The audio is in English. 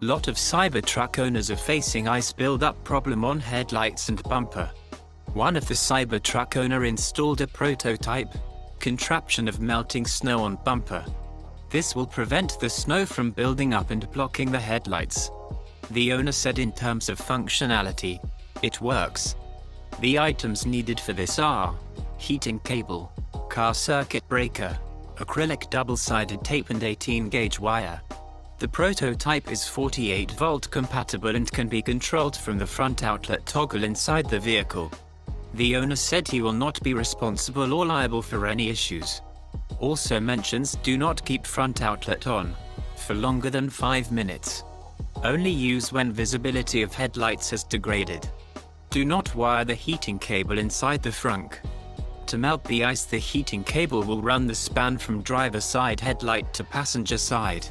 Lot of Cybertruck owners are facing ice buildup problem on headlights and bumper. One of the Cybertruck owner installed a prototype contraption of melting snow on bumper. This will prevent the snow from building up and blocking the headlights. The owner said in terms of functionality, it works. The items needed for this are heating cable, car circuit breaker, acrylic double-sided tape and 18-gauge wire. The prototype is 48-volt compatible and can be controlled from the front outlet toggle inside the vehicle. The owner said he will not be responsible or liable for any issues. Also mentions do not keep front outlet on for longer than 5 minutes. Only use when visibility of headlights has degraded. Do not wire the heating cable inside the frunk. To melt the ice, the heating cable will run the span from driver side headlight to passenger side.